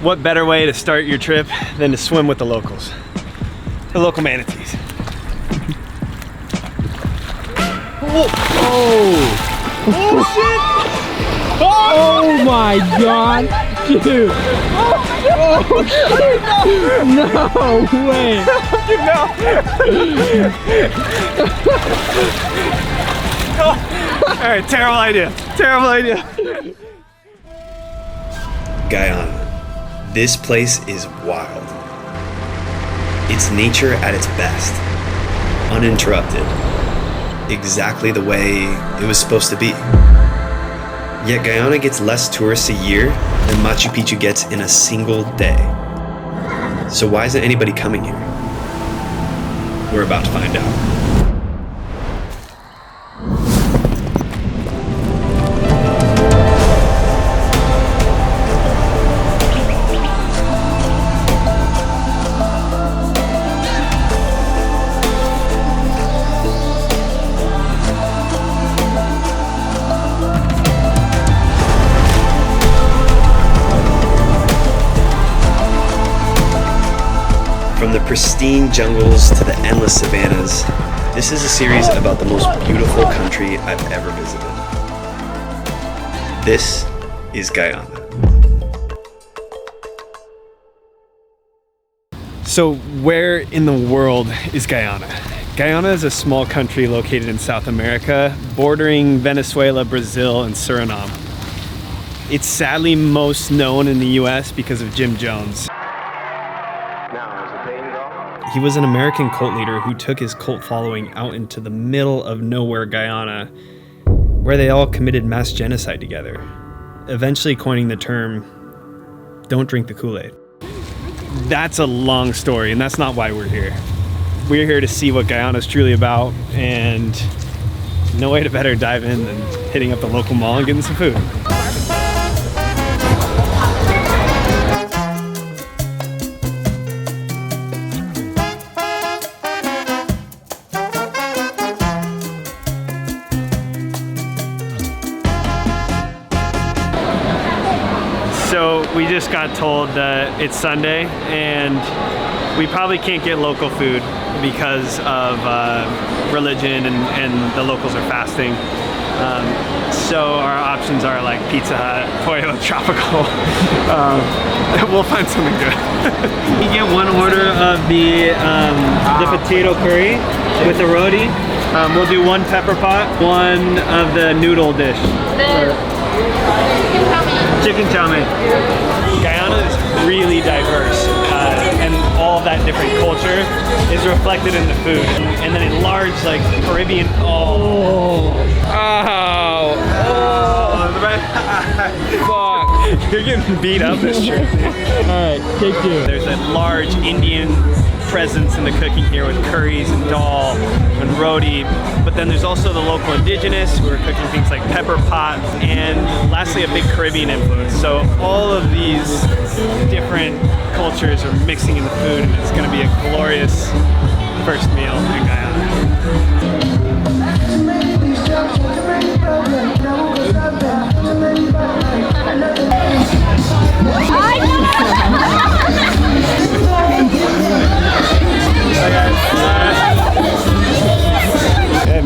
What better way to start your trip than to swim with the locals? The local manatees. Oh! Oh shit! Oh my god! Dude! Oh shit! No way! Alright, terrible idea. Terrible idea. Guyana. This place is wild. It's nature at its best. Uninterrupted. Exactly the way it was supposed to be. Yet Guyana gets less tourists a year than Machu Picchu gets in a single day. So why isn't anybody coming here? We're about to find out. From the pristine jungles to the endless savannahs, this is a series about the most beautiful country I've ever visited. This is Guyana. So where in the world is Guyana? Guyana is a small country located in South America, bordering Venezuela, Brazil, and Suriname. It's sadly most known in the US because of Jim Jones. He was an American cult leader who took his cult following out into the middle of nowhere Guyana, where they all committed mass genocide together, eventually coining the term, "Don't drink the Kool-Aid." That's a long story, and that's not why we're here. We're here to see what Guyana is truly about, and no way to better dive in than hitting up the local mall and getting some food. So we just got told that it's Sunday and we probably can't get local food because of religion and the locals are fasting. So our options are like Pizza Hut, Pollo Tropical. We'll find something good. You get one order of the potato curry with the roti. We'll do one pepper pot, one of the noodle dish. Chicken chow mein. Guyana is really diverse, and all of that different culture is reflected in the food. And then in large, like Caribbean. Fuck! You're getting beat up this trip. All right, take two. There's a large Indian presence in the cooking here with curries and dal and roti, but then there's also the local indigenous who are cooking things like pepper pot, and lastly a big Caribbean influence. So all of these different cultures are mixing in the food, and it's going to be a glorious first meal in Guyana.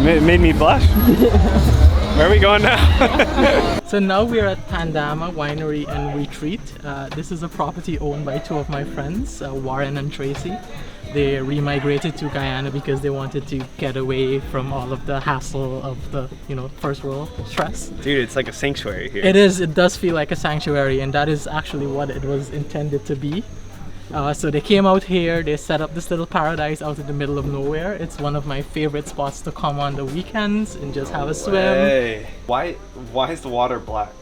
It made me blush. Where are we going now? So now we're at Pandama Winery and Retreat. This is a property owned by two of my friends, Warren and Tracy. They remigrated to Guyana because they wanted to get away from all of the hassle of the, first world stress. Dude, it's like a sanctuary here. It is. It does feel like a sanctuary, and that is actually what it was intended to be. So they came out here, they set up this little paradise out in the middle of nowhere. It's one of my favorite spots to come on the weekends and just have a swim. Hey, why is the water black?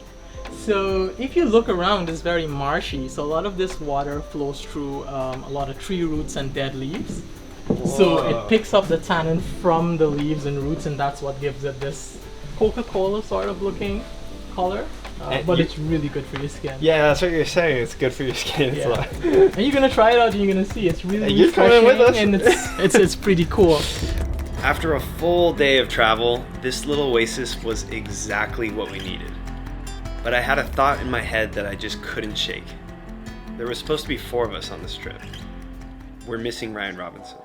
So if you look around, it's very marshy. So a lot of this water flows through a lot of tree roots and dead leaves. Whoa. So it picks up the tannin from the leaves and roots, and that's what gives it this Coca-Cola sort of looking color. But it's really good for your skin. Yeah, that's what you're saying. It's good for your skin. Yeah. And you're gonna try it out and you're gonna see it's really you're coming with us. And it's pretty cool. After a full day of travel, this little oasis was exactly what we needed. But I had a thought in my head that I just couldn't shake. There was supposed to be 4 of us on this trip. We're missing Ryan Robinson.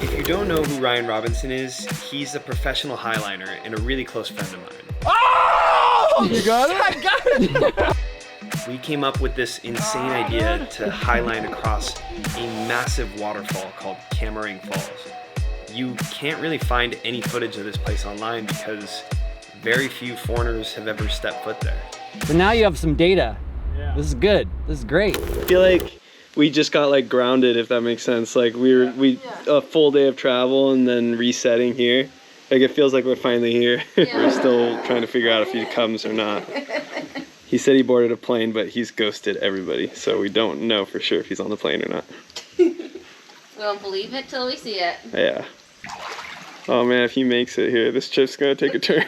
If you don't know who Ryan Robinson is, he's a professional highliner and a really close friend of mine. Oh! You got it? I got it! We came up with this insane idea to highline across a massive waterfall called Camarang Falls. You can't really find any footage of this place online because very few foreigners have ever stepped foot there. So now you have some data. Yeah. This is good. This is great. I feel like we just got like grounded, if that makes sense. Like a full day of travel and then resetting here. Like it feels like we're finally here. Yeah. We're still trying to figure out if he comes or not. He said he boarded a plane, but he's ghosted everybody, so we don't know for sure if he's on the plane or not. We won't believe it till we see it. Yeah. Oh man, if he makes it here, this trip's gonna take a turn.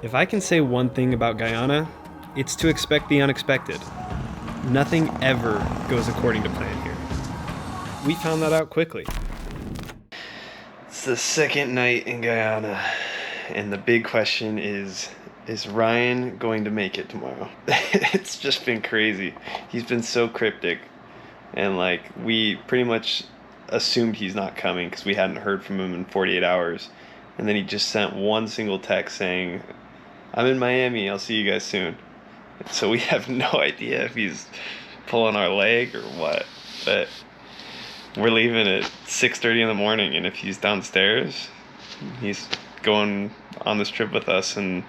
If I can say one thing about Guyana, it's to expect the unexpected. Nothing ever goes according to plan here. We found that out quickly. It's the second night in Guyana, and the big question is Ryan going to make it tomorrow? It's just been crazy. He's been so cryptic, and like we pretty much assumed he's not coming because we hadn't heard from him in 48 hours, and then he just sent one single text saying, "I'm in Miami, I'll see you guys soon." So we have no idea if he's pulling our leg or what, but we're leaving at 6:30 in the morning, and if he's downstairs, he's going on this trip with us, and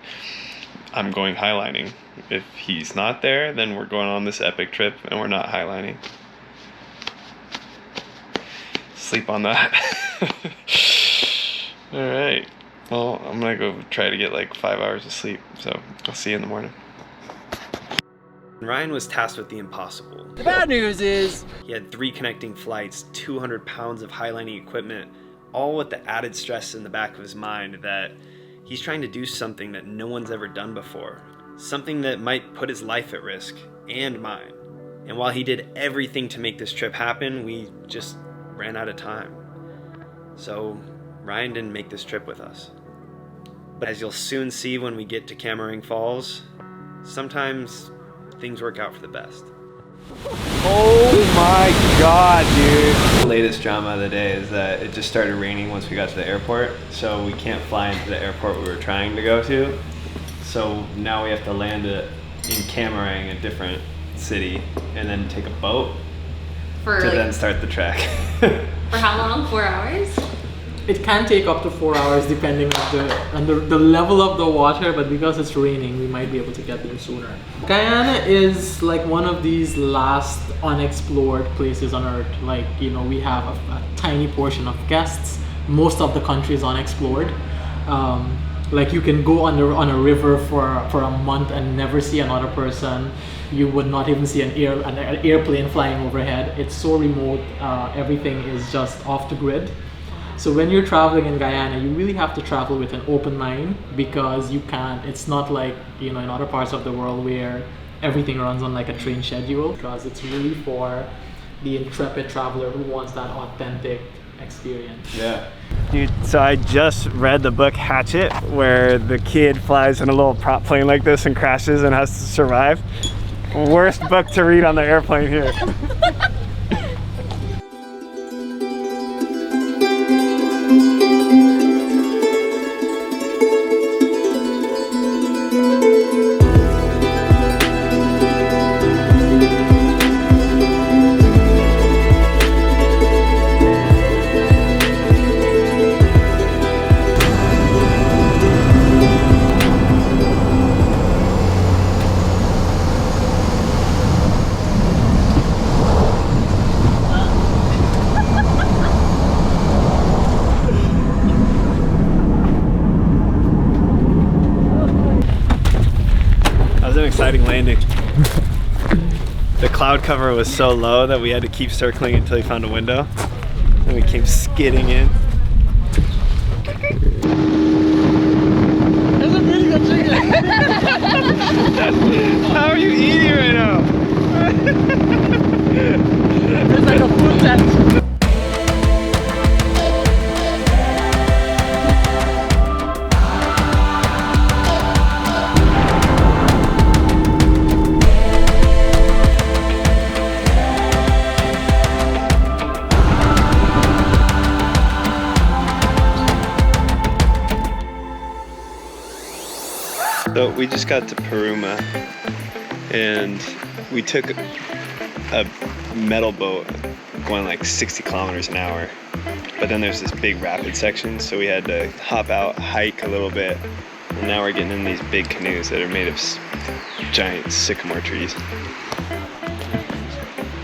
I'm going highlining. If he's not there, then we're going on this epic trip and we're not highlining. Sleep on that. All right. Well, I'm gonna go try to get like 5 hours of sleep, so I'll see you in the morning. Ryan was tasked with the impossible. The bad news is He had 3 connecting flights, 200 pounds of highlining equipment, all with the added stress in the back of his mind that he's trying to do something that no one's ever done before. Something that might put his life at risk, and mine. And while he did everything to make this trip happen, we just ran out of time. So Ryan didn't make this trip with us. But as you'll soon see when we get to Camarang Falls, sometimes things work out for the best. oh my god, dude. The latest drama of the day is that it just started raining once we got to the airport, so we can't fly into the airport we were trying to go to. So now we have to land it in Camarang, a different city, and then take a boat For to like, then start the trek. for how long? 4 hours? It can take up to 4 hours depending on the level of the water, but because it's raining, we might be able to get there sooner. Guyana is like one of these last unexplored places on Earth. Like, you know, we have a tiny portion of guests. Most of the country is unexplored. Like you can go on a river for a month and never see another person. You would not even see an airplane flying overhead. It's so remote. Everything is just off the grid. So when you're traveling in Guyana, you really have to travel with an open mind because you can't, it's not like, you know, in other parts of the world where everything runs on like a train schedule, because it's really for the intrepid traveler who wants that authentic experience. Yeah. Dude, so I just read the book Hatchet, where the kid flies in a little prop plane like this and crashes and has to survive. Worst book to read on the airplane here. Exciting landing. The cloud cover was so low that we had to keep circling until we found a window, and we came skidding in. There's a pretty good chicken. How are you eating right now? It's like a food tent. So we just got to Paruima, and we took a metal boat going like 60 kilometers an hour. But then there's this big rapid section, so we had to hop out, hike a little bit, and now we're getting in these big canoes that are made of giant sycamore trees.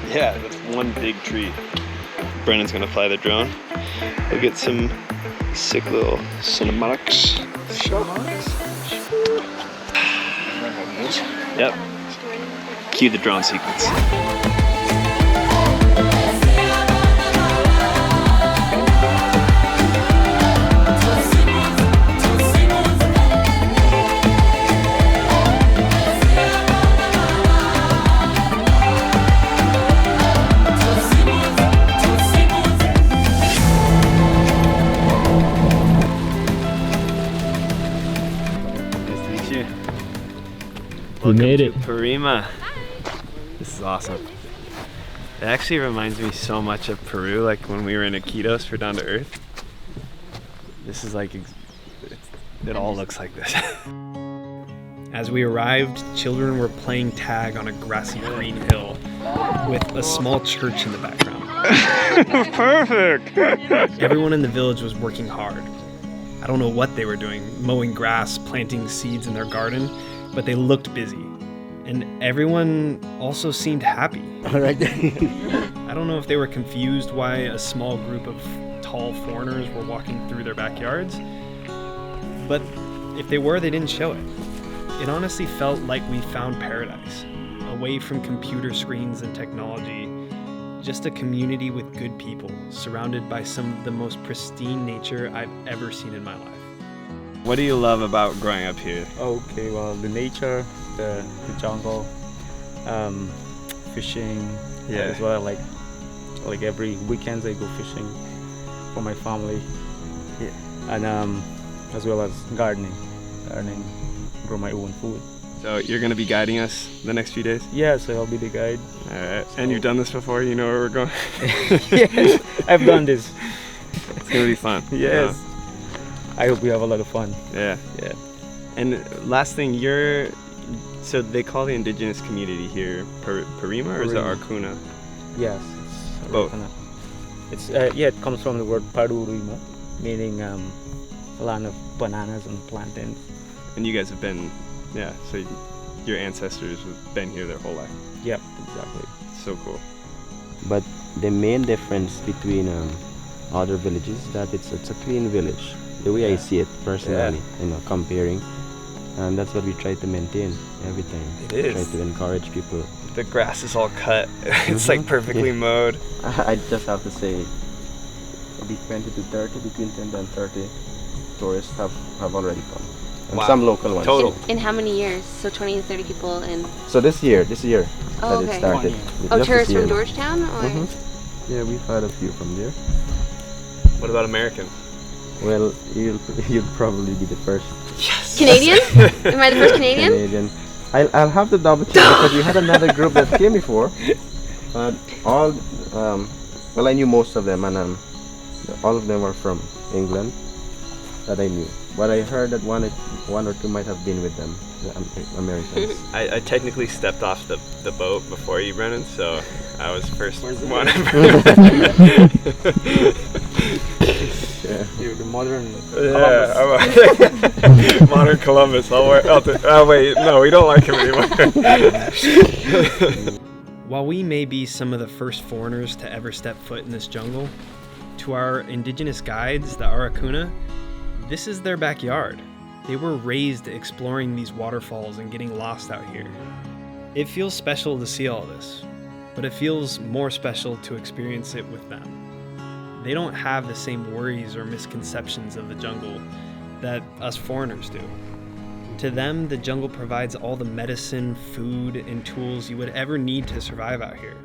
Yeah, that's one big tree. Brennan's gonna fly the drone. We'll get some sick little cinematics shots. Yep. Cue the drone sequence. We made it. Paruima. This is awesome. It actually reminds me so much of Peru, like when we were in Iquitos for Down to Earth. This is like, it all looks like this. As we arrived, children were playing tag on a grassy green hill with a small church in the background. Perfect! Everyone in the village was working hard. I don't know what they were doing, mowing grass, planting seeds in their garden, but they looked busy. And everyone also seemed happy. All right. I don't know if they were confused why a small group of tall foreigners were walking through their backyards, but if they were, they didn't show it. It honestly felt like we found paradise, away from computer screens and technology, just a community with good people, surrounded by some of the most pristine nature I've ever seen in my life. What do you love about growing up here? Okay, well, the nature, the jungle, fishing, as well. Like every weekends I go fishing for my family, and as well as gardening, grow my own food. So you're going to be guiding us the next few days? Yes, I'll be the guide. All right. And you've done this before? You know where we're going? Yes, I've done this. It's going to be fun. Yes. I hope we have a lot of fun. Yeah. Yeah. And last thing, so they call the indigenous community here Paruima, or is it Arcuna? Yes, it's both. It's it comes from the word Paruima, meaning land of bananas and plantains. And you guys have been, so your ancestors have been here their whole life. Yep, exactly. So cool. But the main difference between other villages is that it's a clean village. The way I see it personally, comparing, and that's what we try to maintain every time. It is. Try to encourage people. The grass is all cut. It's like perfectly mowed. I just have to say, maybe 20 to 30, between 10 and 30 tourists have already come. And some local ones. Total. In how many years? So 20 to 30 people in... So this year that Oh, it okay. started. Oh, Just tourists this year from now. Georgetown? Or? Yeah, we've had a few from there. What about Americans? Well, you'll probably be the first. Yes. Canadian? Am I the first Canadian? Canadian. I'll have to double check because we had another group that came before. All I knew most of them, and all of them were from England that I knew. But I heard that one or two might have been with them, the Americans. I technically stepped off the boat before you, Brennan, so I was first one. Yeah, you're the modern Columbus. Modern Columbus. Oh wait, no, we don't like him anymore. While we may be some of the first foreigners to ever step foot in this jungle, to our indigenous guides, the Aracuna, this is their backyard. They were raised exploring these waterfalls and getting lost out here. It feels special to see all this, but it feels more special to experience it with them. They don't have the same worries or misconceptions of the jungle that us foreigners do. To them, the jungle provides all the medicine, food, and tools you would ever need to survive out here.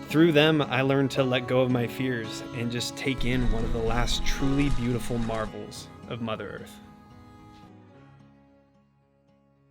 Through them, I learned to let go of my fears and just take in one of the last truly beautiful marvels of Mother Earth.